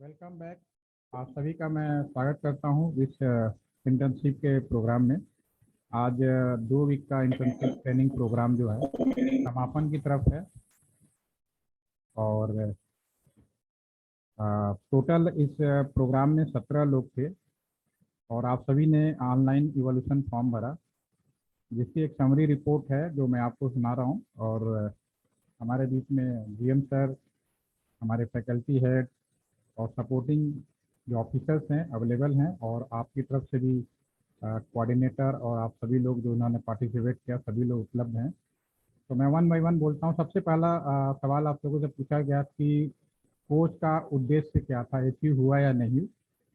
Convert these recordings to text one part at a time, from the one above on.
Welcome back. आप सभी का मैं स्वागत करता हूँ इस इंटर्नशिप के प्रोग्राम में। आज 2 वीक का इंटर्नशिप ट्रेनिंग प्रोग्राम जो है समापन की तरफ है। और टोटल इस प्रोग्राम में 17 लोग थे और आप सभी ने ऑनलाइन इवोल्यूशन फॉर्म भरा, जिसकी एक समरी रिपोर्ट है जो मैं आपको सुना रहा हूँ। और हमारे बीच में जीएम सर, हमारे फैकल्टी हेड और सपोर्टिंग जो ऑफिसर्स हैं अवेलेबल हैं, और आपकी तरफ से भी कोऑर्डिनेटर और आप सभी लोग जो उन्होंने पार्टिसिपेट किया सभी लोग उपलब्ध हैं। तो मैं वन बाय वन बोलता हूँ। सबसे पहला सवाल आप लोगों से पूछा गया कि कोच का उद्देश्य क्या था, अचीव हुआ या नहीं।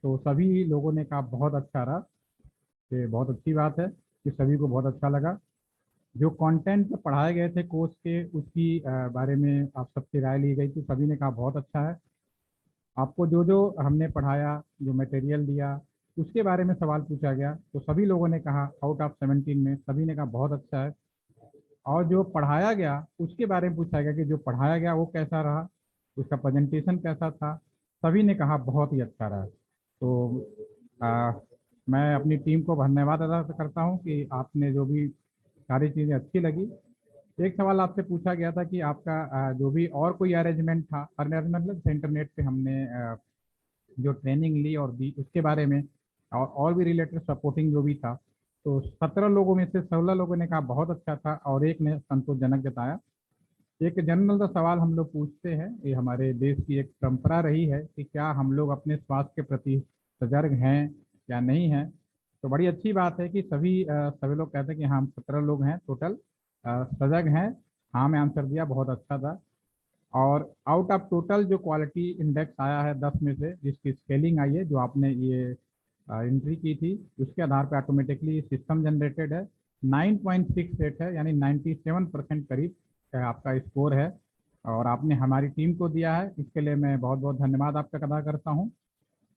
तो सभी लोगों ने कहा बहुत अच्छा रहा। ये बहुत अच्छी बात है कि सभी को बहुत अच्छा लगा। जो कंटेंट पढ़ाए गए थे कोच के, उसकी बारे में आप सबसे राय ली गई थी। सभी ने कहा बहुत अच्छा है। आपको जो जो हमने पढ़ाया, जो मटेरियल दिया, उसके बारे में सवाल पूछा गया तो सभी लोगों ने कहा, आउट ऑफ 17 में सभी ने कहा बहुत अच्छा है। और जो पढ़ाया गया उसके बारे में पूछा गया कि जो पढ़ाया गया वो कैसा रहा, उसका प्रेजेंटेशन कैसा था। सभी ने कहा बहुत ही अच्छा रहा। तो आ, मैं अपनी टीम को धन्यवाद अदा करता हूँ कि आपने जो भी सारी चीज़ें अच्छी लगी। एक सवाल आपसे पूछा गया था कि आपका जो भी और कोई अरेंजमेंट था, अरेंजमेंट मतलब इंटरनेट पे हमने जो ट्रेनिंग ली और दी उसके बारे में, और भी रिलेटेड सपोर्टिंग जो भी था। तो 17 लोगों में से 16 लोगों ने कहा बहुत अच्छा था और एक ने संतोषजनक जताया। एक जनरल सा सवाल हम लोग पूछते हैं, ये हमारे देश की एक परंपरा रही है कि क्या हम लोग अपने स्वास्थ्य के प्रति सजग हैं या नहीं हैं। तो बड़ी अच्छी बात है कि सभी लोग कहते हैं कि हम 17 लोग हैं टोटल सजग हैं। हाँ में आंसर दिया, बहुत अच्छा था। और आउट ऑफ टोटल जो क्वालिटी इंडेक्स आया है 10 में से, जिसकी स्केलिंग आई है जो आपने ये एंट्री की थी, उसके आधार पर ऑटोमेटिकली सिस्टम जनरेटेड है। 9.68 है, यानी 97% करीब आपका स्कोर है। और आपने हमारी टीम को दिया है, इसके लिए मैं बहुत बहुत धन्यवाद आपका अदा करता हूँ।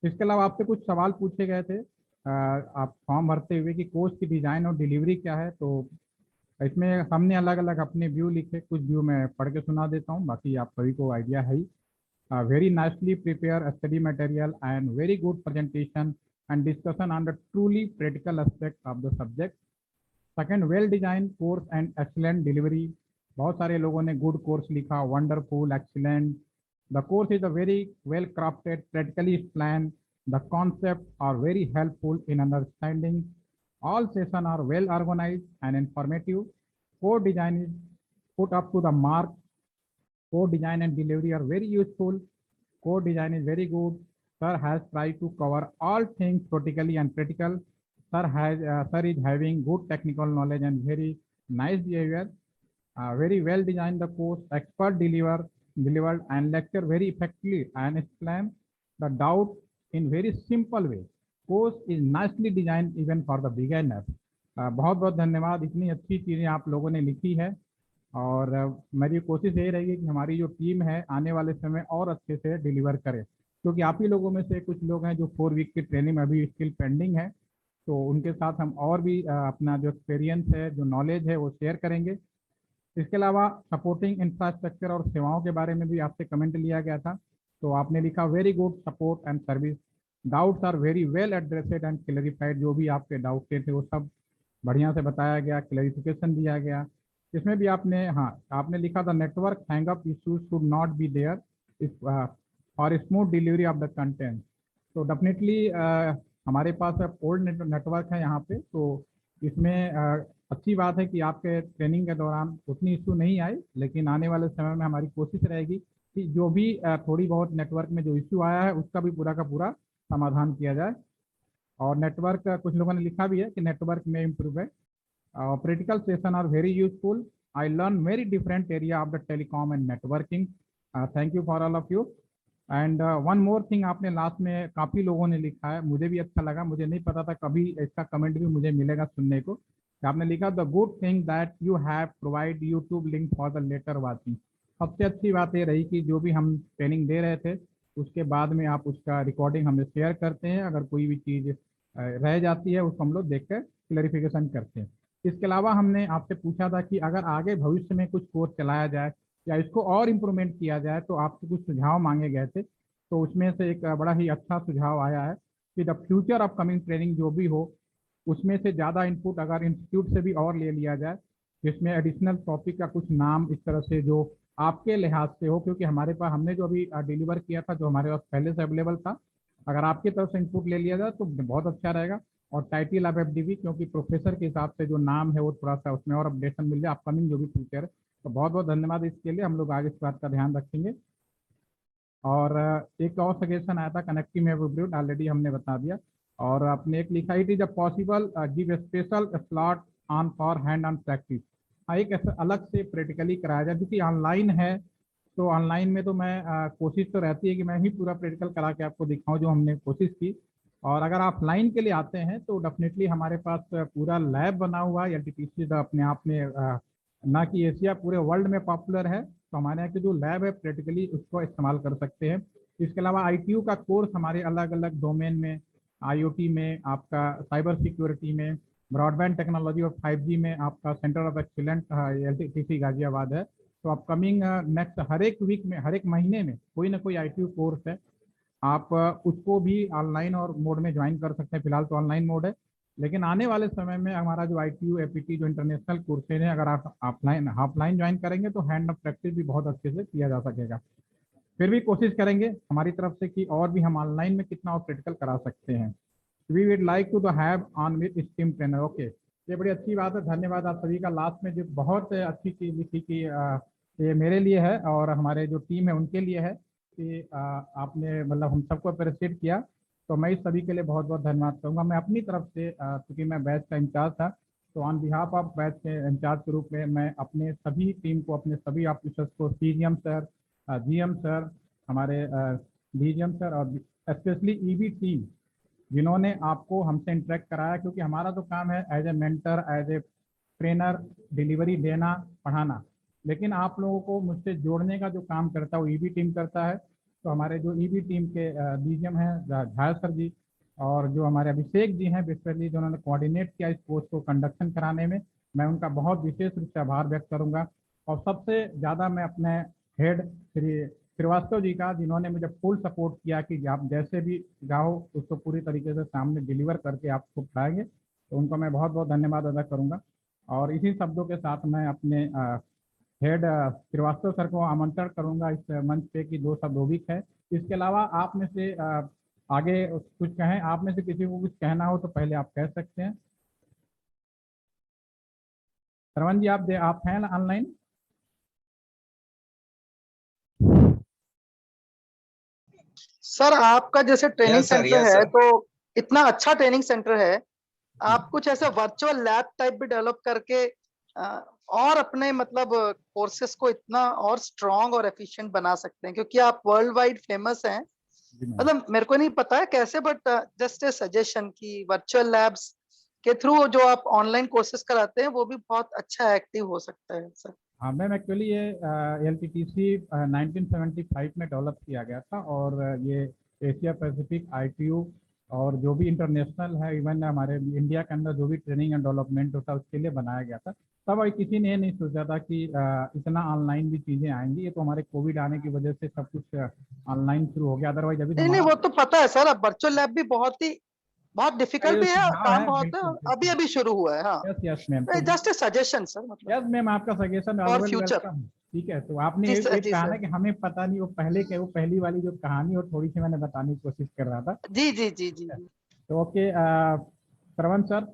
इसके अलावा आपसे कुछ सवाल पूछे गए थे आप फॉर्म भरते हुए कि कोर्स की डिज़ाइन और डिलीवरी क्या है। तो इसमें हमने अलग अलग अपने व्यू लिखे, कुछ व्यू मैं पढ़ के सुना देता हूँ, बाकी आप सभी को आइडिया है ही। Very nicely prepared study material and very good presentation and discussion on the truly practical aspect of the subject. Second, well designed course and excellent delivery. बहुत सारे लोगों ने good course लिखा, wonderful, excellent. The course is a very well crafted, practically planned. The concepts are very helpful in understanding. All sessions are well organized and informative. Core design is put up to the mark. Core design and delivery are very useful. Core design is very good. Sir has tried to cover all things practically and practical. Sir is having good technical knowledge and very nice behavior. Very well designed the course. Expert delivered and lecture very effectively and explain the doubt in very simple way. Course is nicely designed even for the beginner. बहुत बहुत धन्यवाद, इतनी अच्छी चीज़ें आप लोगों ने लिखी है। और मेरी कोशिश यही रहेगी कि हमारी जो टीम है आने वाले समय और अच्छे से डिलीवर करे, क्योंकि आप ही लोगों में से कुछ लोग हैं जो 4 वीक की ट्रेनिंग में अभी स्किल पेंडिंग है। तो उनके साथ हम और भी अपना जो एक्सपीरियंस है, जो नॉलेज है, वो शेयर करेंगे। इसके अलावा सपोर्टिंग इंफ्रास्ट्रक्चर और सेवाओं के बारे में भी आपसे कमेंट लिया गया था। तो आपने लिखा very good support and service, doubts are very well addressed and clarified. जो भी आपके डाउट थे वो सब बढ़िया से बताया गया, क्लेरिफिकेशन दिया गया। इसमें भी आपने, हाँ, आपने लिखा था network hang up issues should not be there for smooth delivery of the content. तो डेफिनेटली हमारे पास ओल्ड नेटवर्क है यहाँ पे, तो इसमें अच्छी बात है कि आपके ट्रेनिंग के दौरान उतनी इशू नहीं आई, लेकिन आने वाले समय में हमारी कोशिश रहेगी कि जो भी थोड़ी बहुत नेटवर्क में जो इशू आया है उसका भी पूरा का पूरा समाधान किया जाए। और नेटवर्क, कुछ लोगों ने लिखा भी है कि नेटवर्क में इम्प्रूव है। Practical sessions are very useful. I learned very different area of the telecom and networking. Thank you for all of you. And one more thing, आपने लास्ट में काफ़ी लोगों ने लिखा है, मुझे भी अच्छा लगा, मुझे नहीं पता था कभी इसका कमेंट भी मुझे मिलेगा सुनने को। आपने लिखा the good thing that you have provide YouTube link for the later watching. सबसे अच्छी बात ये रही कि जो भी हम ट्रेनिंग दे रहे थे उसके बाद में आप उसका रिकॉर्डिंग हमें शेयर करते हैं। अगर कोई भी चीज़ रह जाती है उसको हम लोग देख कर क्लैरिफिकेशन करते हैं। इसके अलावा हमने आपसे पूछा था कि अगर आगे भविष्य में कुछ कोर्स चलाया जाए या इसको और इम्प्रूवमेंट किया जाए तो आपसे कुछ सुझाव मांगे गए थे। तो उसमें से एक बड़ा ही अच्छा सुझाव आया है कि the future of coming training जो भी हो, उसमें से ज़्यादा इनपुट अगर इंस्टीट्यूट से भी और ले लिया जाए, जिसमें एडिशनल टॉपिक का कुछ नाम इस तरह से जो आपके लिहाज से हो, क्योंकि हमारे पास हमने जो अभी डिलीवर किया था जो हमारे पास पहले से अवेलेबल था, अगर आपकी तरफ से इनपुट ले लिया जाए तो बहुत अच्छा रहेगा। और टाइटिल ऑफ एफडीवी, क्योंकि प्रोफेसर के हिसाब से जो नाम है वो थोड़ा सा उसमें और अपडेशन मिल जाए अपकमिंग जो भी फ्यूचर है। तो बहुत बहुत धन्यवाद इसके लिए, हम लोग आगे इस बात का ध्यान रखेंगे। और एक और सजेशन आया था कनेक्टिंग एवरीब्रिड, ऑलरेडी हमने बता दिया। और आपने एक लिखा ही थी जब possible give special slot on for hand on practice. हाँ, एक ऐसा अलग से प्रैक्टिकली कराया जाए, क्योंकि ऑनलाइन है तो ऑनलाइन में तो मैं कोशिश तो रहती है कि मैं ही पूरा प्रैक्टिकल करा के आपको दिखाऊं जो हमने कोशिश की। और अगर ऑफलाइन के लिए आते हैं तो डेफिनेटली हमारे पास पूरा लैब बना हुआ है। एलटीपीसी अपने आप में ना कि एशिया, पूरे वर्ल्ड में पॉपुलर है। तो हमारे यहाँ की जो लैब है प्रैक्टिकली उसको इस्तेमाल कर सकते हैं। इसके अलावा आईटीयू का कोर्स हमारे अलग अलग डोमेन में, आईओटी में, आपका साइबर सिक्योरिटी में, ब्रॉडबैंड टेक्नोलॉजी और 5G में आपका सेंटर ऑफ एक्सीलेंट एलटीपीसी गाजियाबाद है। तो अपकमिंग नेक्स्ट हर एक वीक में, हर एक महीने में कोई ना कोई आईटीयू कोर्स है। आप उसको भी ऑनलाइन और मोड में ज्वाइन कर सकते हैं। फिलहाल तो ऑनलाइन मोड है, लेकिन आने वाले समय में हमारा जो आईटीयू एपीटी जो इंटरनेशनल कोर्सेज है, अगर आप ऑफलाइन ज्वाइन करेंगे तो हैंड ऑफ प्रैक्टिस भी बहुत अच्छे से किया जा सकेगा। फिर भी कोशिश करेंगे हमारी तरफ से कि और भी हम ऑनलाइन में कितना और प्रैक्टिकल करा सकते हैं। We would like to have on with steam trainer. Okay, ये बड़ी अच्छी बात है, धन्यवाद आप सभी का। लास्ट में जो बहुत अच्छी चीज लिखी कि ये मेरे लिए है और हमारे जो टीम है उनके लिए है कि आपने मतलब हम सबको अप्रिशिएट किया। तो मैं इस सभी के लिए बहुत बहुत धन्यवाद कहूँगा। मैं अपनी तरफ से क्योंकि मैं बैच का इंचार्ज था, तो ऑन बिहाफ ऑफ बैच के इंचार्ज के रूप में मैं अपने सभी टीम को, अपने सभी ऑफिसर्स को, सीजीएम सर, जीएम सर, हमारे डीजीएम सर, और स्पेशली ईबी टीम जिन्होंने आपको हमसे इंटरेक्ट कराया, क्योंकि हमारा तो काम है as a mentor, as a trainer, delivery देना, पढ़ाना, लेकिन आप लोगों को मुझसे जोड़ने का जो काम करता है वो ईबी टीम करता है। तो हमारे जो ईबी टीम के डीजीएम हैं झायल सर जी, और जो हमारे अभिषेक जी हैं बेसिकली जिन्होंने कोऑर्डिनेट किया इस कोर्स को कंडक्शन कराने में, मैं उनका बहुत विशेष रूप से आभार व्यक्त करूंगा। और सबसे ज़्यादा मैं अपने हेड श्री श्रीवास्तव जी का, जिन्होंने मुझे फुल सपोर्ट किया कि आप जैसे भी जाओ उसको पूरी तरीके से सामने डिलीवर करके आपको पढ़ाएंगे, तो उनको मैं बहुत बहुत धन्यवाद अदा करूंगा। और इसी शब्दों के साथ मैं अपने हेड श्रीवास्तव सर को आमंत्रण करूंगा इस मंच पे कि दो शब्द वो भी है। इसके अलावा आप में से आगे कुछ कहें, आप में से किसी को कुछ कहना हो तो पहले आप कह सकते हैं। श्रवण जी, आप हैं ऑनलाइन? सर आपका जैसे training yes sir, centre yes है, सर। तो इतना अच्छा ट्रेनिंग सेंटर है, आप कुछ ऐसे वर्चुअल लैब टाइप भी डेवलप करके और अपने मतलब कोर्सेज को इतना और स्ट्रॉन्ग और एफिशिएंट बना सकते हैं, क्योंकि आप वर्ल्ड वाइड फेमस हैं। जी मैम। मतलब मेरे को नहीं पता है कैसे, बट जस्ट ए सजेशन कि वर्चुअल लैब्स के थ्रू जो आप ऑनलाइन कोर्सेज कराते हैं वो भी बहुत अच्छा एक्टिव हो सकता है सर। हाँ मैम, एक्चुअली ये एलटीटीसी 1975 में डेवलप किया गया था, और ये एशिया पैसिफिक आईटीयू और जो भी इंटरनेशनल है, इवन हमारे इंडिया के अंदर जो भी ट्रेनिंग एंड डेवलपमेंट होता है उसके लिए बनाया गया था। तब किसी ने ये नहीं सोचा था कि इतना ऑनलाइन भी चीज़ें आएंगी। ये तो हमारे कोविड आने की वजह से सब कुछ ऑनलाइन शुरू हो गया, अदरवाइज अभी तो नहीं नहीं, हमारा वो तो पता है सर, अब वर्चुअल लैब भी बहुत डिफिकल्ट ये भी है, सुझाव काम है, बहुत है, बिल्कुल अभी बिल्कुल। अभी शुरू हुआ है। हाँ, यस यस मैम, तो जस्ट ए सजेशन सर, मतलब यस मैम, आपका suggestion for always future. Welcome. ठीक है, तो आपने जी एक, सर, एक जी कहा सर, ना कि हमें पता नहीं, वो पहले के वो पहली वाली जो कहानी और थोड़ी सी मैंने बताने की कोशिश कर रहा था। जी जी जी जी ठीक है, जी। तो ओके श्रवण सर,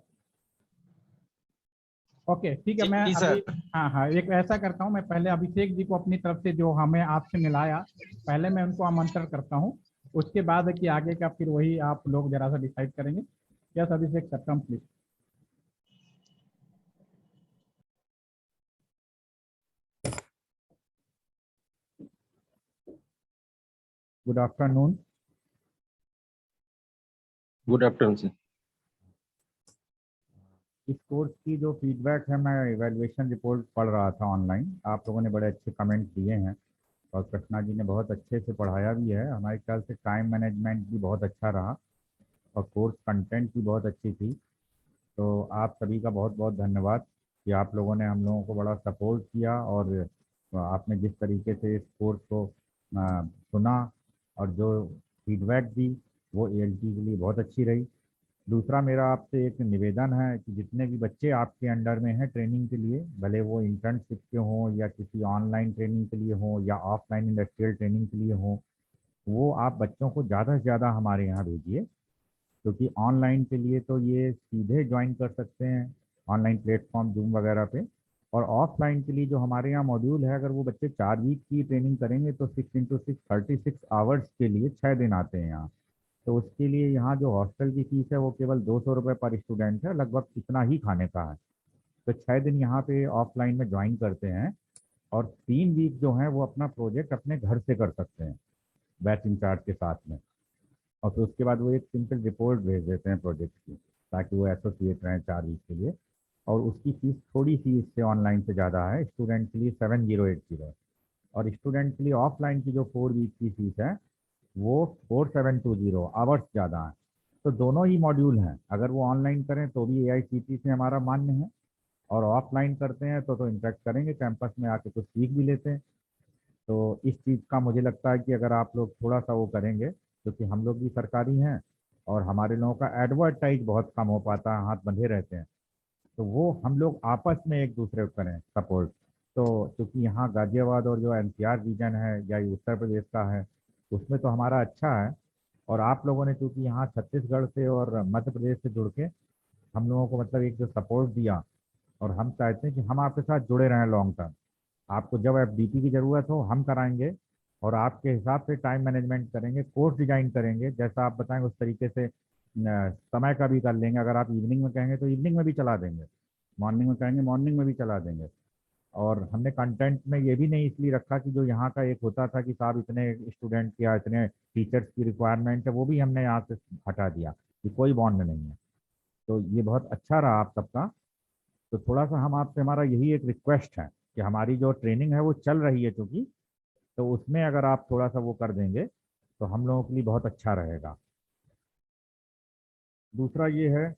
ओके ठीक है। मैं जी अभी, सर। हाँ हाँ, एक ऐसा करता हूँ, मैं पहले अभिषेक जी को अपनी तरफ से जो हमें आपसे मिलाया, पहले मैं उनको आमंत्रण करता हूँ। उसके बाद है कि आगे का फिर वही आप लोग जरा सा डिसाइड करेंगे। Yes Abhishek sir, come please. Good afternoon. Good afternoon sir. इस कोर्स की जो फीडबैक है, मैं इवैल्यूएशन रिपोर्ट पढ़ रहा था ऑनलाइन, आप लोगों ने बड़े अच्छे कमेंट दिए हैं, और कृष्णा जी ने बहुत अच्छे से पढ़ाया भी है। हमारे ख्याल से टाइम मैनेजमेंट भी बहुत अच्छा रहा, और कोर्स कंटेंट भी बहुत अच्छी थी। तो आप सभी का बहुत बहुत धन्यवाद कि आप लोगों ने हम लोगों को बड़ा सपोर्ट किया, और आपने जिस तरीके से इस कोर्स को सुना और जो फीडबैक दी वो एएलटी के लिए बहुत अच्छी रही। दूसरा मेरा आपसे एक निवेदन है कि जितने भी बच्चे आपके अंडर में हैं ट्रेनिंग के लिए, भले वो इंटर्नशिप के हों या किसी ऑनलाइन ट्रेनिंग के लिए हों या ऑफलाइन इंडस्ट्रियल ट्रेनिंग के लिए हों, वो आप बच्चों को ज़्यादा से ज़्यादा हमारे यहाँ भेजिए, क्योंकि ऑनलाइन के लिए तो ये सीधे ज्वाइन कर सकते हैं ऑनलाइन प्लेटफॉर्म जूम वगैरह पे, और ऑफलाइन के लिए जो हमारे यहाँ मॉड्यूल है, अगर वो बच्चे 4 वीक की ट्रेनिंग करेंगे तो 6 × 6 36 आवर्स के लिए 6 दिन आते हैं यहाँ। तो उसके लिए यहाँ जो हॉस्टल की फीस है वो केवल 200 रुपये पर स्टूडेंट है, लगभग इतना ही खाने का है। तो 6 दिन यहाँ पे ऑफलाइन में ज्वाइन करते हैं, और 3 वीक जो है वो अपना प्रोजेक्ट अपने घर से कर सकते हैं बैच इंचार्ज के साथ में। और फिर उसके बाद वो एक सिंपल रिपोर्ट भेज देते हैं प्रोजेक्ट की, ताकि वो एसोसिएट रहें 4 वीक के लिए। और उसकी फीस थोड़ी सी इससे ऑनलाइन से ज़्यादा है, स्टूडेंट के लिए 7080 है, और स्टूडेंट के लिए ऑफलाइन की जो 4 वीक की फीस है वो 4720 आवर्स ज़्यादा है। तो दोनों ही मॉड्यूल हैं, अगर वो ऑनलाइन करें तो भी एआईसीटी से हमारा मान्य है, और ऑफलाइन करते हैं तो इंटरेक्ट करेंगे, कैंपस में आके कुछ सीख भी लेते हैं। तो इस चीज़ का मुझे लगता है कि अगर आप लोग थोड़ा सा वो करेंगे, क्योंकि हम लोग भी सरकारी हैं और हमारे लोगों का एडवर्टाइज बहुत कम हो पाता है, हाथ बंधे रहते हैं, तो वो हम लोग आपस में एक दूसरे को करें सपोर्ट। तो क्योंकि यहाँ गाजियाबाद और जो एनसीआर रीजन है या ये उत्तर प्रदेश का है, उसमें तो हमारा अच्छा है, और आप लोगों ने चूँकि यहाँ छत्तीसगढ़ से और मध्य प्रदेश से जुड़ के हम लोगों को मतलब एक जो सपोर्ट दिया, और हम चाहते हैं कि हम आपके साथ जुड़े रहें लॉन्ग टर्म। आपको जब एफडीपी की ज़रूरत हो हम कराएंगे, और आपके हिसाब से टाइम मैनेजमेंट करेंगे, कोर्स डिजाइन करेंगे, जैसा आप बताएंगे उस तरीके से समय का भी कर लेंगे। अगर आप इवनिंग में कहेंगे तो इवनिंग में भी चला देंगे, मॉर्निंग में कहेंगे मॉर्निंग में भी चला देंगे। और हमने कंटेंट में ये भी नहीं इसलिए रखा कि जो यहाँ का एक होता था कि साहब इतने स्टूडेंट या इतने टीचर्स की रिक्वायरमेंट है, वो भी हमने यहाँ से हटा दिया कि कोई बॉन्ड नहीं है। तो ये बहुत अच्छा रहा आप सबका। तो थोड़ा सा हम आपसे, हमारा यही एक रिक्वेस्ट है कि हमारी जो ट्रेनिंग है वो चल रही है चूँकि, तो उसमें अगर आप थोड़ा सा वो कर देंगे तो हम लोगों के लिए बहुत अच्छा रहेगा। दूसरा ये है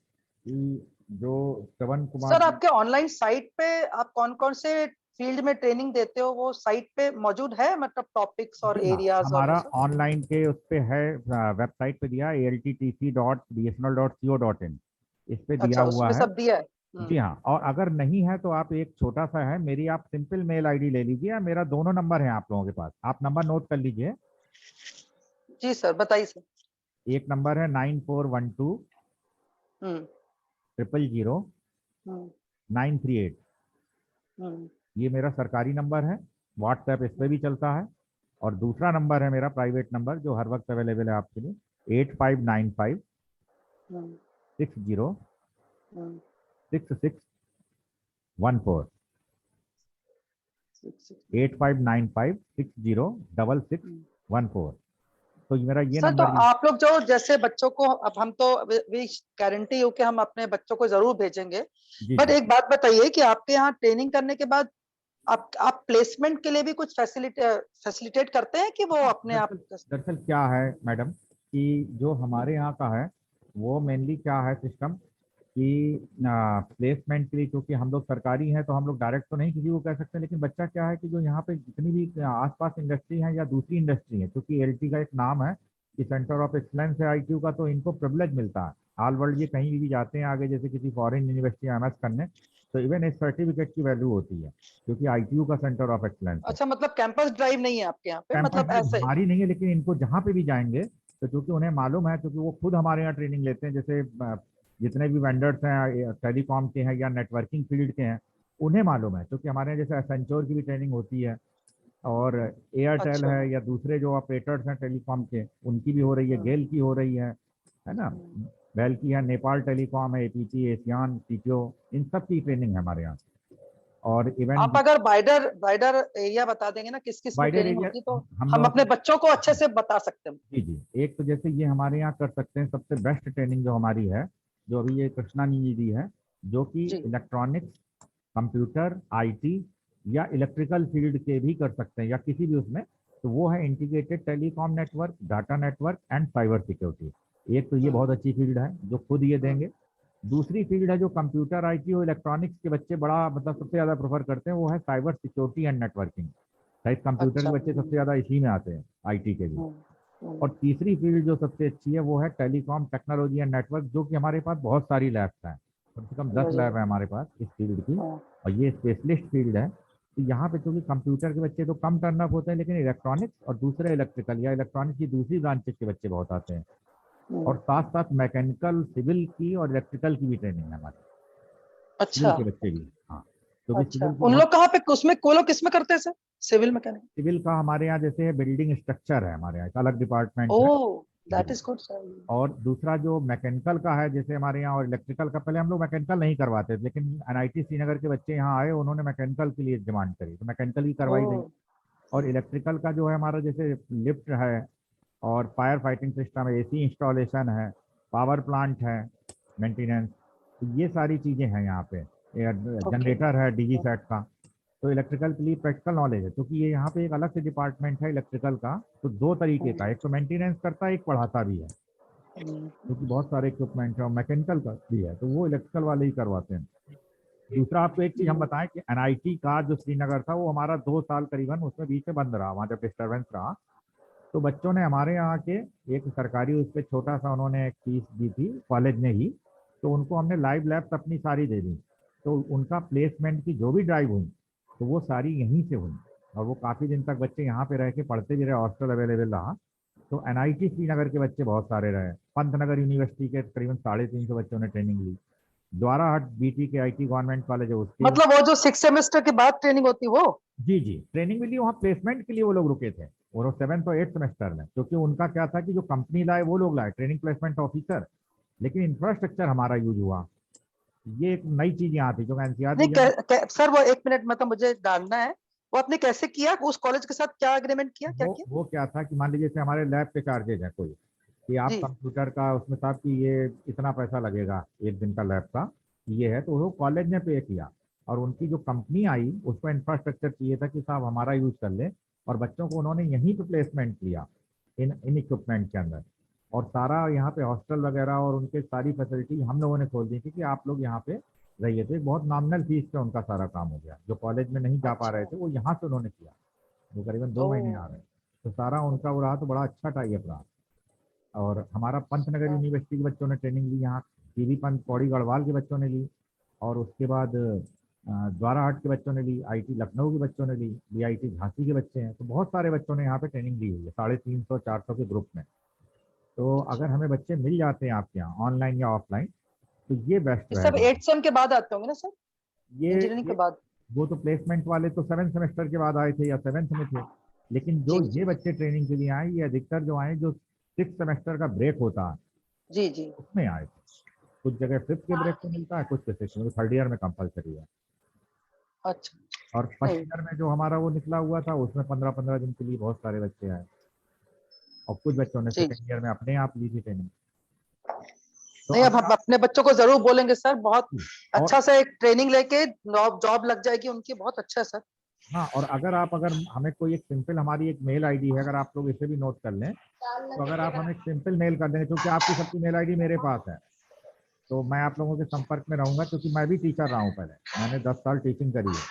कि जो श्रवण कुमार सर जी, आपके ऑनलाइन साइट पे आप कौन कौन से फील्ड में ट्रेनिंग देते हो, वो साइट पे मौजूद है, मतलब टॉपिक्स और जी हाँ, एरियाज और वो हमारा सब? ऑनलाइन के उस पे है, वेबसाइट पे दिया alttc.bsnl.co.in, इस पे दिया अच्छा, हुआ उसमें है। सब दिया है। जी हाँ, और अगर नहीं है तो आप एक छोटा सा है, मेरी आप सिंपल मेल आईडी ले लीजिए, या मेरा दोनों नंबर है आप लोगों के पास, आप नंबर नोट कर लीजिए। जी सर, बताइए सर। एक नंबर है 9412 हम्म 000 हम्म 938। हम्म ये मेरा सरकारी नंबर है, व्हाट्सएप इस पे भी चलता है। और दूसरा नंबर है मेरा प्राइवेट नंबर जो हर वक्त अवेलेबल है आपके लिए, 8595 हम्म 60 हम्म 6614। 8595 60 6614। तो ये मेरा ये सर, तो नंबर भी। आप लोग जो जैसे बच्चों को, अब हम तो वी गारंटी हो कि हम अपने बच्चों को जरूर भेजेंगे, जी बट जी। एक बात बताइए कि आपके यहाँ ट्रेनिंग करने के बाद आप प्लेसमेंट के लिए भी कुछ फैसिलिटेट करते हैं कि वो हाँ, अपने आप? दरअसल दरअसल क्या है मैडम कि जो हमारे यहाँ का है वो मेनली क्या है सिस्टम कि प्लेसमेंट के लिए, क्योंकि हम लोग सरकारी हैं तो हम लोग डायरेक्ट तो नहीं किसी को कह सकते, लेकिन बच्चा क्या है कि जो यहाँ पे जितनी भी आसपास इंडस्ट्री है या दूसरी इंडस्ट्री है, क्योंकि एलटी का एक नाम है कि सेंटर ऑफ एक्सलेंस है आईटीयू का, तो इनको प्रिविलेज मिलता है ऑल वर्ल्ड। ये कहीं भी जाते हैं आगे, जैसे किसी फॉरेन यूनिवर्सिटी एमएस करने, तो इवन इस सर्टिफिकेट की वैल्यू होती है, क्योंकि आईटीयू का सेंटर ऑफ एक्सलेंस है। अच्छा, मतलब कैंपस ड्राइव नहीं है आपके यहाँ पे, कैंपस मतलब ड्राइव ऐसे? हमारी नहीं है, लेकिन इनको जहाँ पे भी जाएंगे तो क्योंकि उन्हें मालूम है, क्योंकि वो खुद हमारे यहाँ ट्रेनिंग लेते हैं, जैसे जितने भी वेंडर्स हैं टेलीकॉम के हैं या नेटवर्किंग फील्ड के हैं, उन्हें मालूम है, क्योंकि हमारे यहाँ जैसे एसेंचोर की भी ट्रेनिंग होती है, और एयरटेल अच्छा। है या दूसरे जो ऑपरेटर्स हैं टेलीकॉम के, उनकी भी हो रही है, हम्म, गेल की हो रही है ना, हम्म। बेल की है, नेपाल टेलीकॉम है, एपीटी, एशियान, सीटीओ, इन सब की ट्रेनिंग है हमारे यहाँ। और आप इवन अगर वाइडर वाइडर एरिया बता देंगे ना किस किस में वाइडर ट्रेनिंग एरिया होती है, तो हम हम लोगों अपने के, बच्चों को अच्छे से बता सकते हैं। जी जी, एक तो जैसे ये हमारे यहाँ कर सकते हैं, सबसे बेस्ट ट्रेनिंग जो हमारी है, जो अभी ये कृष्णा जी दी है, जो कि जी। इलेक्ट्रॉनिक्स, कंप्यूटर, आईटी या इलेक्ट्रिकल फील्ड के भी कर सकते हैं या किसी भी उसमें, तो वो है integrated telecom network, data network and cyber security. एक तो ये बहुत हम्म अच्छी फील्ड है जो खुद ये हम्म देंगे। दूसरी फील्ड है जो कंप्यूटर, आईटी और इलेक्ट्रॉनिक्स के बच्चे बड़ा मतलब सबसे ज़्यादा प्रेफर करते हैं, वो है साइबर सिक्योरिटी एंड नेटवर्किंग। शायद कंप्यूटर के अच्छा। बच्चे सबसे ज़्यादा इसी में आते हैं, आईटी के भी। हम्म और तीसरी फील्ड जो सबसे अच्छी है वो है टेलीकॉम टेक्नोलॉजी एंड नेटवर्क, जो कि हमारे पास बहुत सारी लैब्स हैं, कम से कम 10 लैब है हमारे पास इस फील्ड की, और ये स्पेशलिस्ट फील्ड है। तो यहाँ पे चूंकि कंप्यूटर के बच्चे तो कम टर्न अप होते हैं, लेकिन इलेक्ट्रॉनिक्स और दूसरे इलेक्ट्रिकल या इलेक्ट्रॉनिक्स की दूसरी ब्रांचेस के बच्चे बहुत आते हैं, और साथ साथ मैकेनिकल, सिविल की और इलेक्ट्रिकल की भी ट्रेनिंग है हमारी, अच्छा सिविल के बच्चे भी। हाँ, तो अच्छा, सिविल की उन बहुत, लोग कहाँ पे उसमें वो लोग किसमें करते हैं सर, सिविल मैकेनिक? सिविल का हमारे यहाँ जैसे बिल्डिंग स्ट्रक्चर है, हमारे यहाँ एक अलग डिपार्टमेंट है ओह दैट जी। Is good sir. और दूसरा जो मैकेनिकल का है, जैसे हमारे यहाँ, और इलेक्ट्रिकल का पहले हम लोग मैकेनिकल नहीं करवाते थे, लेकिन एनआईटी श्रीनगर के बच्चे यहाँ आए, उन्होंने मैकेनिकल के लिए डिमांड करी तो मैकेनिकल ही करवाई गई। ओह और इलेक्ट्रिकल का जो है हमारा, जैसे लिफ्ट है और फायर फाइटिंग सिस्टम है, एसी इंस्टॉलेशन है, पावर प्लांट है, मेंटेनेंस, तो ये सारी चीज़ें हैं यहाँ पे, जनरेटर है डीजी सेट का। तो इलेक्ट्रिकल के लिए प्रैक्टिकल नॉलेज है, क्योंकि ये यहाँ पे एक अलग से डिपार्टमेंट है इलेक्ट्रिकल का, तो दो तरीके का, एक तो मेंटेनेंस करता है, एक पढ़ाता भी है, क्योंकि बहुत सारे इक्विपमेंट है, और मैकेनिकल का भी है, तो वो इलेक्ट्रिकल वाले ही करवाते हैं। दूसरा आपको एक चीज़ हम बताएं कि एनआईटी का जो श्रीनगर था वो हमारा 2 साल करीबन उसमें बीच में बंद रहा, वहाँ जब डिस्टर्बेंस रहा, तो बच्चों ने हमारे यहाँ के एक सरकारी उस पर छोटा सा उन्होंने एक फीस दी थी कॉलेज ने ही, तो उनको हमने लाइव लैब्स अपनी सारी दे दी, तो उनका प्लेसमेंट की जो भी ड्राइव हुई तो वो सारी यहीं से हुई, और वो काफ़ी दिन तक बच्चे यहाँ पे रह के पढ़ते भी रहे, हॉस्टल अवेलेबल रहा। तो एनआईटी श्रीनगर के बच्चे बहुत सारे रहे, पंतनगर यूनिवर्सिटी के करीबन 350 बच्चों ने ट्रेनिंग ली, द्वाराहाट बीटी के आईटी गवर्नमेंट कॉलेज है उसके, मतलब वो जो 6 सेमेस्टर के बाद ट्रेनिंग होती है वो? जी जी, ट्रेनिंग मिली, वहाँ प्लेसमेंट के लिए वो लोग रुके थे, और 7th और 8th सेमेस्टर में, क्योंकि उनका क्या था कि जो कंपनी लाए वो लोग लाए ट्रेनिंग प्लेसमेंट ऑफिसर, लेकिन इंफ्रास्ट्रक्चर हमारा यूज हुआ। ये एक नई चीज यहाँ थी जो एनसीआर नहीं रीजन। सर वो एक मिनट मतलब मुझे जानना है, वो आपने कैसे किया, उस कॉलेज के साथ क्या एग्रीमेंट किया, क्या किया? वो क्या था कि मान लीजिए जैसे हमारे लैब के चार्जेज है कोई, कि आप जी कंप्यूटर का उसमें साहब कि ये इतना पैसा लगेगा एक दिन का लैब का, ये है, तो वो कॉलेज ने पे किया, और उनकी जो कंपनी आई उसको इंफ्रास्ट्रक्चर चाहिए था कि साहब हमारा यूज कर ले, और बच्चों को उन्होंने यहीं पे प्लेसमेंट किया इन इक्विपमेंट के अंदर, और सारा यहाँ पे हॉस्टल वगैरह और उनके सारी फैसिलिटी हम लोगों ने खोल दी थी कि आप लोग यहाँ पे रहिए, तो बहुत नॉमिनल फीस पे उनका सारा काम हो गया, जो कॉलेज में नहीं जा पा रहे थे वो यहाँ से उन्होंने किया, वो करीबन 2 महीने आ रहे, तो सारा उनका वो रहा, तो बड़ा अच्छा टाइप रहा। और हमारा पंतनगर यूनिवर्सिटी के बच्चों ने ट्रेनिंग ली, यहाँ पीवी पंत पौड़ी गढ़वाल के बच्चों ने ली, और उसके बाद द्वाराहाट के बच्चों ने ली, आईटी लखनऊ के बच्चों ने ली, बीआईटी झांसी के बच्चे हैं, तो बहुत सारे बच्चों ने यहाँ पे ट्रेनिंग ली हुई है 350-400 के ग्रुप में। तो अगर हमें बच्चे मिल जाते हैं आपके यहाँ ऑनलाइन या ऑफलाइन तो ये बेस्ट सब रहेगा। 8 सेम के बाद आते होंगे ना सर, इंजीनियरिंग के ये बाद? वो तो प्लेसमेंट वाले तो 7th सेमेस्टर के बाद आए थे या 7th में थे, लेकिन जो जी ये बच्चे ट्रेनिंग के लिए आए, ये अधिकतर जो आए जो 6th सेमेस्टर का ब्रेक होता है जी जी। उसमें आए थे, कुछ जगह 5th के ब्रेक को मिलता है, कुछ के 6th में, 3rd ईयर में कंपलसरी है। अच्छा और फर्स्ट नहीं ईयर में जो हमारा वो निकला हुआ था उसमें 15-15 दिन के लिए बहुत सारे बच्चे आए, और कुछ बच्चों ने जी सेकेंड ईयर में अपने आप ली थी ट्रेनिंग। तो नहीं, अब अगर हम अपने बच्चों को जरूर बोलेंगे सर, बहुत और अच्छा से एक ट्रेनिंग लेके जॉब लग जाएगी उनकी, बहुत अच्छा है सर। हाँ, और अगर हमें कोई एक सिंपल, हमारी एक मेल आईडी है, अगर आप लोग इसे भी नोट कर लें, तो अगर आप हमें एक सिंपल मेल कर देंगे, क्योंकि आपकी सबकी मेल आईडी मेरे पास है, तो मैं आप लोगों के संपर्क में रहूंगा, क्योंकि मैं भी टीचर रहा हूँ, पहले मैंने 10 साल टीचिंग करी है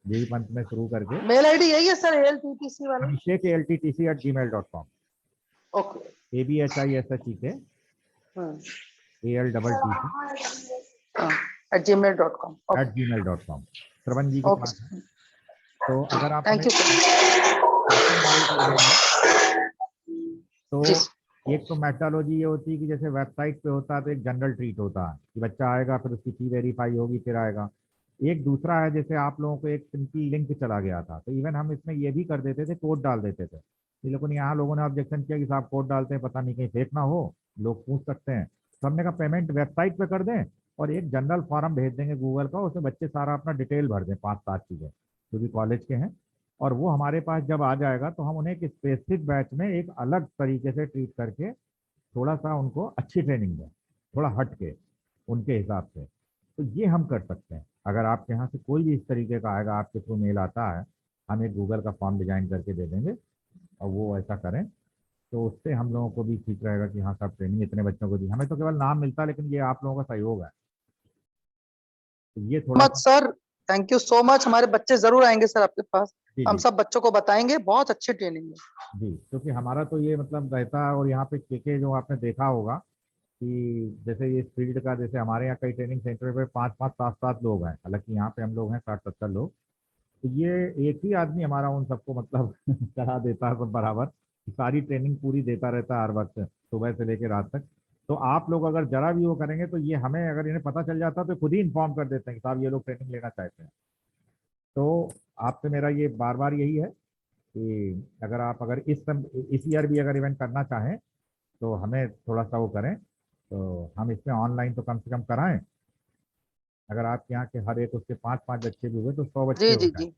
जेई पंत में शुरू करके। मेल आईडी यही है सर, ALTTC वाला? अभिषेक ALTTC@gmail.com, okay ABHISHEK @gmail.com। ALTTC@gmail.com श्रवण जी के ओके पास है। तो अगर आप हमें थैंक यू सर। मेल कर देंगे तो जी एक तो मेथोडोलॉजी ये होती है कि जैसे वेबसाइट पे होता है तो एक जनरल ट्रीट होता है कि बच्चा आएगा, फिर उसकी फी वेरीफाई होगी, फिर आएगा। एक दूसरा है, जैसे आप लोगों को एक सिंपल लिंक चला गया था, तो इवन हम इसमें ये भी कर देते थे, कोड डाल देते थे, लेकिन यहाँ लोगों ने ऑब्जेक्शन किया कि साहब कोड डालते हैं पता नहीं कहीं फेक ना हो, लोग पूछ सकते हैं, तो हमने कहा पेमेंट वेबसाइट पे कर दें, और एक जनरल फॉर्म भेज देंगे गूगल का, उसमें बच्चे सारा अपना डिटेल भर दें, 5-7 चीज़ें जो भी कॉलेज के हैं, और वो हमारे पास जब आ जाएगा तो हम उन्हें एक स्पेसिफिक बैच में एक अलग तरीके से ट्रीट करके थोड़ा सा उनको अच्छी ट्रेनिंग दें, थोड़ा हट के उनके हिसाब से, तो ये हम कर सकते हैं। अगर आपके यहाँ से कोई भी इस तरीके का आएगा, आपके थ्रू मेल आता है, हम एक गूगल का फॉर्म डिजाइन करके दे देंगे, और वो ऐसा करें तो उससे हम लोगों को भी ठीक रहेगा कि हाँ साहब ट्रेनिंग इतने बच्चों को दी, हमें तो केवल नाम मिलता है, लेकिन ये आप लोगों का सहयोग है, तो ये थोड़ा मच सा। Sir, thank you so much, हमारे बच्चे जरूर आएंगे सर आपके पास। हम सब बच्चों को बताएंगे। बहुत अच्छी ट्रेनिंग है जी, क्योंकि हमारा तो ये मतलब रहता है। और यहाँ पे के जो आपने देखा होगा कि जैसे ये फील्ड का, जैसे हमारे यहाँ कई ट्रेनिंग सेंटर पे 5-5 7-7 लोग हैं, हालांकि यहाँ पे हम लोग हैं 60-70 लोग। तो ये एक ही आदमी हमारा उन सबको मतलब करा देता है सब बराबर, सारी ट्रेनिंग पूरी देता रहता है हर वक्त, सुबह से लेकर रात तक। तो आप लोग अगर जरा भी वो करेंगे तो ये हमें, अगर इन्हें पता चल जाता तो खुद ही इन्फॉर्म कर देते हैं कि साहब ये लोग ट्रेनिंग लेना चाहते हैं। तो आपसे मेरा ये बार बार यही है कि अगर इस ईयर भी अगर इवेंट करना चाहें तो हमें थोड़ा सा वो करें, तो हम इसमें ऑनलाइन तो कम से कम कराएं। अगर आपके यहाँ के हर एक उसके 5-5 बच्चे भी हुए तो 100 बच्चे जी हो जी जाए। जी।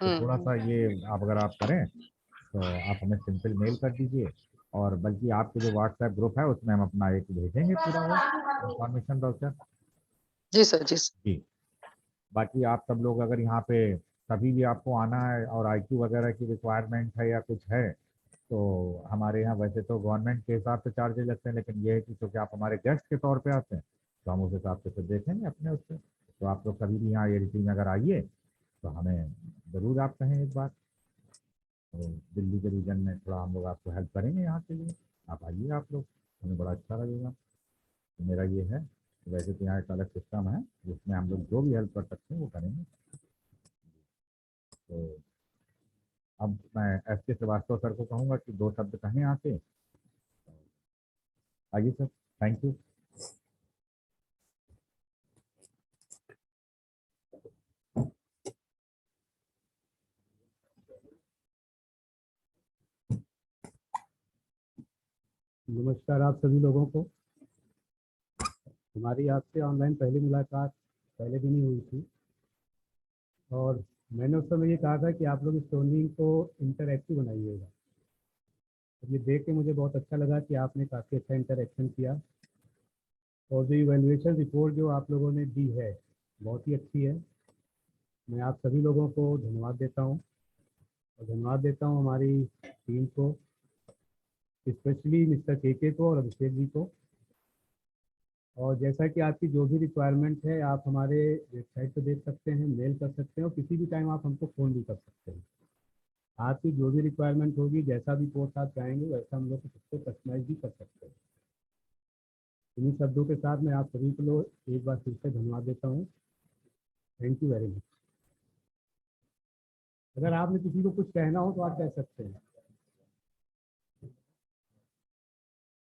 तो थोड़ा सा हम्म। ये अगर आप करें तो आप हमें सिंपल मेल कर दीजिए। और बल्कि आपके जो व्हाट्सएप ग्रुप है उसमें हम अपना एक भेजेंगे पूरा वो इंफॉर्मेशन ब्राउचर। जी सर, जी सर। जी। बाकी आप सब लोग अगर यहाँ पे कभी भी आपको आना है और आईक्यू वगैरह की रिक्वायरमेंट है या कुछ है, तो हमारे यहाँ वैसे तो गवर्नमेंट के हिसाब से चार्जेस लगते हैं, लेकिन ये है कि क्योंकि आप हमारे गेस्ट के तौर पे आते हैं तो हम उस हिसाब से फिर देखेंगे अपने उससे। तो आप लोग कभी भी यहाँ एडीसी में अगर आइए तो हमें ज़रूर आप कहें एक बार। तो दिल्ली के रीजन में थोड़ा हम लोग आपको हेल्प करेंगे यहाँ के लिए। आप आइए आप लोग, हमें बड़ा अच्छा लगेगा। तो मेरा ये है, वैसे तो यहाँ एक अलग सिस्टम है जिसमें हम लोग जो भी हेल्प कर सकते हैं वो करेंगे। तो अब मैं एस के श्रीवास्तव सर को कहूँगा कि 2 शब्द कहें आके। आइए सर, थैंक यू। नमस्कार आप सभी लोगों को। हमारी आपसे ऑनलाइन पहली मुलाकात पहले दिन ही हुई थी और मैंने उस समय ये कहा था कि आप लोग इस ट्रेनिंग को इंटरैक्टिव बनाइएगा। ये देख के मुझे बहुत अच्छा लगा कि आपने काफ़ी अच्छा इंटरैक्शन किया और जो इवैल्यूएशन रिपोर्ट जो आप लोगों ने दी है बहुत ही अच्छी है। मैं आप सभी लोगों को धन्यवाद देता हूँ और धन्यवाद देता हूँ हमारी टीम को, स्पेशली मिस्टर के को और अभिषेक जी को। और जैसा कि आपकी जो भी रिक्वायरमेंट है आप हमारे वेबसाइट पर देख सकते हैं, मेल कर सकते हैं और किसी भी टाइम आप हमको फ़ोन भी कर सकते हैं। आपकी जो भी रिक्वायरमेंट होगी, जैसा भी कोर्स आप चाहेंगे वैसा हम लोग उसको कस्टमाइज भी कर सकते हैं। इन्हीं शब्दों के साथ मैं आप सभी को एक बार फिर से धन्यवाद देता हूँ। Thank you very much. अगर आपने किसी को कुछ कहना हो तो आप कह सकते हैं।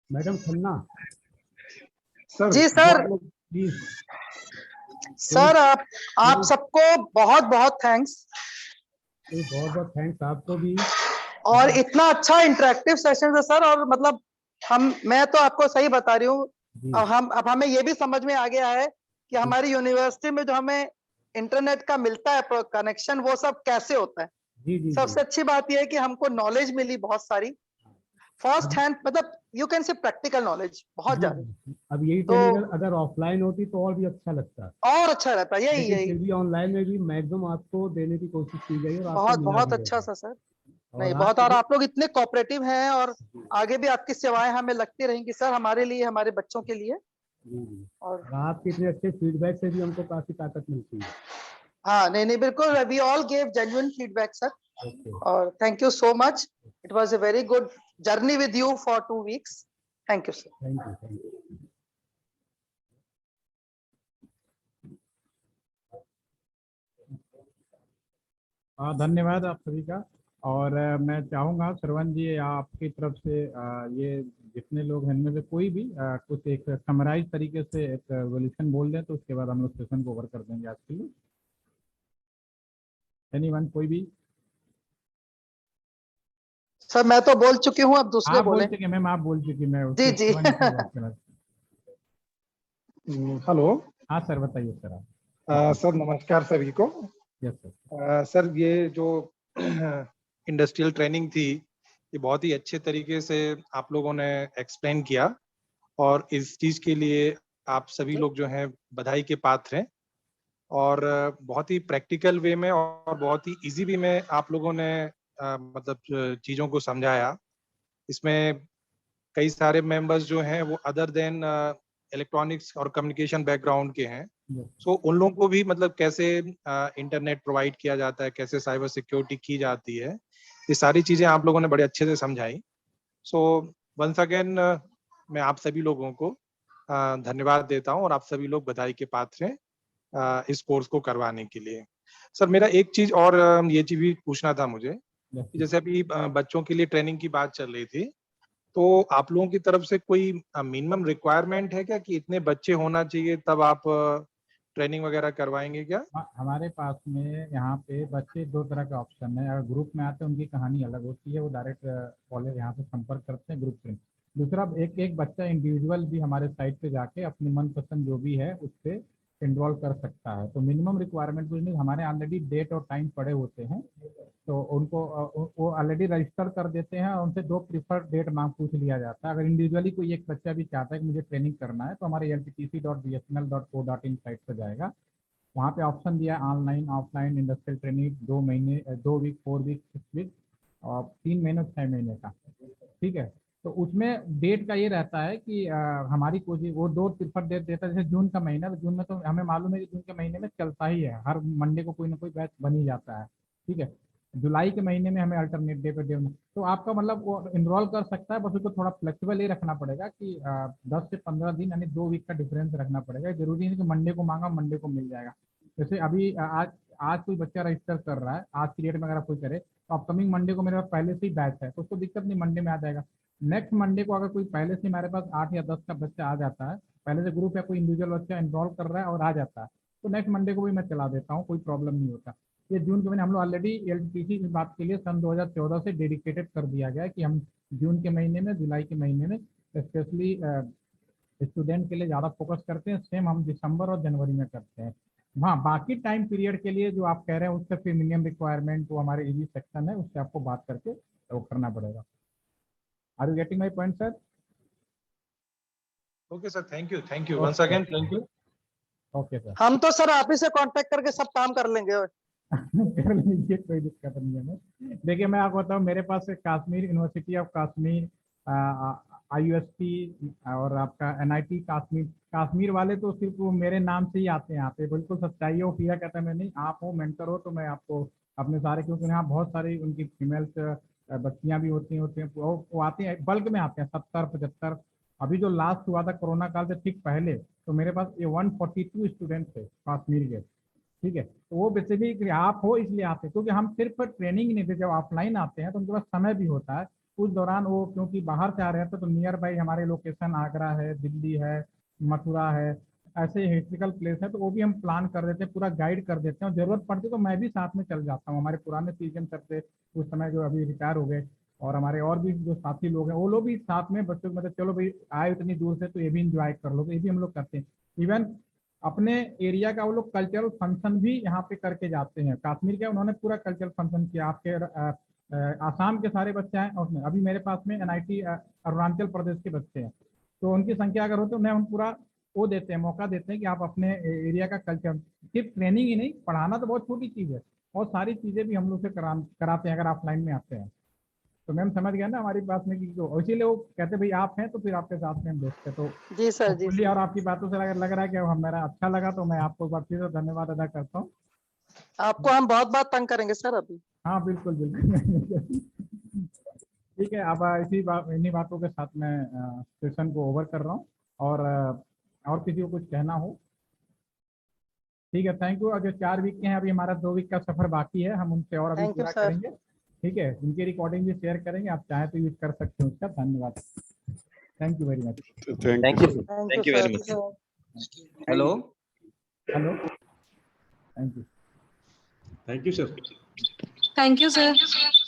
मैडम खन्ना सर जी जो सर। आप लोग प्लीज। सर आप सबको बहुत बहुत थैंक्स। बहुत बहुत थैंक्स आपको भी। और इतना अच्छा इंटरेक्टिव सेशन है सर। और मतलब मैं तो आपको सही बता रही हूँ। जी अब हमें ये भी समझ में आ गया है कि जी हमारी यूनिवर्सिटी में जो हमें इंटरनेट का मिलता है कनेक्शन, वो सब कैसे होता है। जी जी जी। सबसे अच्छी बात यह है कि हमको नॉलेज मिली बहुत सारी, फर्स्ट हैंड, मतलब you can say practical knowledge बहुत ज्यादा। अब यही तो ट्रेनिंग अगर ऑफलाइन होती तो और भी अच्छा लगता, और अच्छा रहता है। यही लेकिन यही फिर भी ऑनलाइन में भी मैक्सिमम आपको देने की कोशिश की गई और आपको बहुत मिला बहुत भी अच्छा है। सा सर। और नहीं बहुत। और आप आप लोग इतने कोऑपरेटिव हैं और आगे भी आपकी सेवाएं हमें लगती रहेंगी सर, हमारे लिए, हमारे बच्चों के लिए। जी जी। और और आपके इतने अच्छे फीडबैक से भी हमको काफी ताकत मिलती है। हाँ, नहीं नहीं, बिल्कुल, we all gave genuine feedback sir. Okay, और thank you so much. It was a very good journey with you for 2 weeks. Thank you sir. Thank you thank you. धन्यवाद आप सभी का। और मैं चाहूँगा श्रवण जी आपकी तरफ से ये जितने लोग हैं इनमें से कोई भी कुछ एक समराइज तरीके से एक एवोल्यूशन बोल दें तो उसके बाद हम लोग सेशन को कवर कर देंगे आज के लिए। एनीवन, कोई भी? सर मैं तो बोल चुकी हूँ, अब दूसरे आप बोल बोले। चुके मैम, आप बोल चुकी, मैं जी उससे जी। श्रवण जी से बात कर रहा था। हेलो। हाँ सर, बताइए सर आप। सर नमस्कार सभी को। Yes sir. सर ये जो इंडस्ट्रियल ट्रेनिंग थी ये बहुत ही अच्छे तरीके से आप लोगों ने एक्सप्लेन किया और इस चीज के लिए आप सभी लोग जो हैं बधाई के पात्र हैं। और बहुत ही प्रैक्टिकल वे में और बहुत ही इजी वे में आप लोगों ने मतलब चीजों को समझाया। इसमें कई सारे मेंबर्स जो हैं वो अदर देन इलेक्ट्रॉनिक्स और कम्युनिकेशन बैकग्राउंड के हैं, Yes. सो उन लोगों को भी मतलब कैसे इंटरनेट प्रोवाइड किया जाता है, कैसे साइबर सिक्योरिटी की जाती है, ये सारी चीजें आप लोगों ने बड़े अच्छे से समझाई। सो वंस अगेन मैं आप सभी लोगों को धन्यवाद देता हूँ और आप सभी लोग बधाई के पात्र हैं इस कोर्स को करवाने के लिए। सर मेरा एक चीज और ये चीज भी पूछना था मुझे, Yes. कि जैसे अभी बच्चों के लिए ट्रेनिंग की बात चल रही थी, तो आप लोगों की तरफ से कोई मिनिमम रिक्वायरमेंट है क्या कि इतने बच्चे होना चाहिए तब आप ट्रेनिंग वगैरह करवाएंगे क्या? हमारे पास में यहाँ पे बच्चे दो तरह के ऑप्शन है। अगर ग्रुप में आते हैं उनकी कहानी अलग होती है, वो डायरेक्ट कॉलेज यहाँ से संपर्क करते हैं ग्रुप से। दूसरा एक एक बच्चा इंडिविजुअल भी हमारे साइट पे जाके अपनी मनपसंद जो भी है उससे इन्वॉल्व कर सकता है। तो मिनिमम रिक्वायरमेंट कुछ नहीं, हमारे ऑलरेडी डेट और टाइम पड़े होते हैं, तो उनको वो ऑलरेडी रजिस्टर कर देते हैं और उनसे 2 प्रीफर्ड डेट नाम पूछ लिया जाता है। अगर इंडिविजुअली कोई एक बच्चा भी चाहता है कि मुझे ट्रेनिंग करना है, तो हमारे lttc.bsnl.co.in साइट पर जाएगा, वहाँ पे ऑप्शन दिया है ऑनलाइन ऑफलाइन इंडस्ट्रियल ट्रेनिंग 2 महीने 2 वीक 4 वीक 6 वीक और 3 महीने 6 महीने का। ठीक है, तो उसमें डेट का ये रहता है कि हमारी कोशिश वो 2 प्रीफर डेट देता है। जैसे जून का महीना, तो जून में तो हमें मालूम है कि जून के महीने में चलता ही है, हर मंडे को कोई ना कोई बैच बन ही जाता है। ठीक है, जुलाई के महीने में हमें अल्टरनेट डे पे डे, तो आपका मतलब वो इनरोल कर सकता है, बस उसको थोड़ा फ्लेक्सिबल ये रखना पड़ेगा कि 10 से 15 दिन यानी 2 वीक का डिफरेंस रखना पड़ेगा। जरूरी नहीं कि मंडे को मांगा मंडे को मिल जाएगा। जैसे अभी आज कोई बच्चा रजिस्टर कर रहा है, आज की डेट में अगर कोई करे, तो अपकमिंग मंडे को मेरे पास पहले से ही बैच है, तो उसको दिक्कत नहीं, मंडे में आ जाएगा। नेक्स्ट मंडे को अगर कोई पहले से हमारे पास 8 या 10 का बच्चा आ जाता है, पहले से ग्रुप या कोई इंडिविजुअल बच्चा इन्वॉल्व कर रहा है और आ जाता है, तो नेक्स्ट मंडे को भी मैं चला देता हूँ, कोई प्रॉब्लम नहीं होता। ये जून के महीने हम लोग ऑलरेडी एलटीसी इस बात के लिए सन 2014 से डेडिकेटेड कर दिया गया है कि हम जून के महीने में, जुलाई के महीने में स्पेशली स्टूडेंट के लिए ज़्यादा फोकस करते हैं। सेम हम दिसंबर और जनवरी में करते हैं। हाँ, बाकी टाइम पीरियड के लिए जो आप कह रहे हैं उससे फिर मिनिमम रिक्वायरमेंट वो हमारे ईजी सेक्शन है, उससे आपको बात करके वो करना पड़ेगा। Are you getting my point sir? Okay sir, thank you once again, thank you. Okay sir. हम तो सर आप ही से कांटेक्ट करके सब काम कर लेंगे। कर लीजिए, कोई दिक्कत नहीं है। मैं देखिए, मैं आपको बताऊँ, मेरे पास Kashmir university of Kashmir, IUST और आपका NIT कश्मीर, कश्मीर वाले तो सिर्फ वो मेरे नाम से ही आते हैं यहाँ पे, बिल्कुल सच्चाई है। वो फिर कहता है मैं नहीं, आप हो मेंटर हो तो मैं आपको अपने सारे, क्योंकि यहाँ बहुत सारी उनकी फीमेल्स बच्चियाँ भी होती हैं, वो आते हैं, बल्क में आते हैं 70-75। अभी जो लास्ट हुआ था कोरोना काल से ठीक पहले, तो मेरे पास ये 142 स्टूडेंट थे कश्मीर के। ठीक है, तो वो बेसिकली आप हो इसलिए आते हैं, क्योंकि हम सिर्फ ट्रेनिंग नहीं देते, जब ऑफलाइन आते हैं तो उनके पास समय भी होता है उस दौरान, वो क्योंकि बाहर से आ रहे हैं तो नियर बाई हमारे लोकेशन आगरा है, दिल्ली है, मथुरा है, ऐसे हिस्टोरिकल प्लेस है, तो वो भी हम प्लान कर देते हैं, पूरा गाइड कर देते हैं। और जरूरत पड़ती तो मैं भी साथ में चल जाता हूँ। हमारे पुराने सीजन सर थे उस समय, जो अभी रिटायर हो गए, और हमारे और भी जो साथी लोग हैं वो लोग भी साथ में बच्चों को मतलब चलो भाई आए इतनी दूर से तो ये भी इंजॉय कर लो, तो ये भी हम लोग करते हैं। इवन अपने एरिया का वो लोग कल्चरल फंक्शन भी यहाँ पे करके जाते हैं। कश्मीर के उन्होंने पूरा कल्चरल फंक्शन किया। आपके आसाम के सारे बच्चे हैं, और उसमें अभी मेरे पास में NIT अरुणाचल प्रदेश के बच्चे हैं, तो उनकी संख्या अगर हो तो मैं उन पूरा वो देते हैं, मौका देते हैं कि आप अपने एरिया का कल्चर, सिर्फ ट्रेनिंग ही नहीं, पढ़ाना तो बहुत छोटी चीज़ है, और सारी चीज़ें भी हम लोग से कराते हैं अगर ऑफलाइन में आते हैं। तो मैम समझ गया ना हमारी बात में कि तो इसीलिए वो कहते भाई आप हैं तो फिर आपके साथ में हम देखते। तो जी सर, जी hopefully, सर। और आपकी बातों से लग रहा है कि अब मेरा अच्छा लगा, तो मैं आपको एक बार फिर धन्यवाद अदा करता हूँ। आपको हम बहुत बात तंग करेंगे सर अभी। हाँ बिल्कुल बिल्कुल। ठीक है, अब इन्हीं बातों के साथ मैं सेशन को ओवर कर रहा हूँ, और किसी को कुछ कहना हो? ठीक है, थैंक यू। और जो 4 वीक के हैं, अभी हमारा 2 वीक का सफर बाकी है, हम उनसे और अभी थैंक यू पूरा सर। करेंगे। ठीक है, उनकी रिकॉर्डिंग भी शेयर करेंगे, आप चाहें तो यूज कर सकते हैं उसका। धन्यवाद, thank you very much. Thank you thank you very sir. Much. Hello hello, thank you. Thank you sir. Thank you, sir.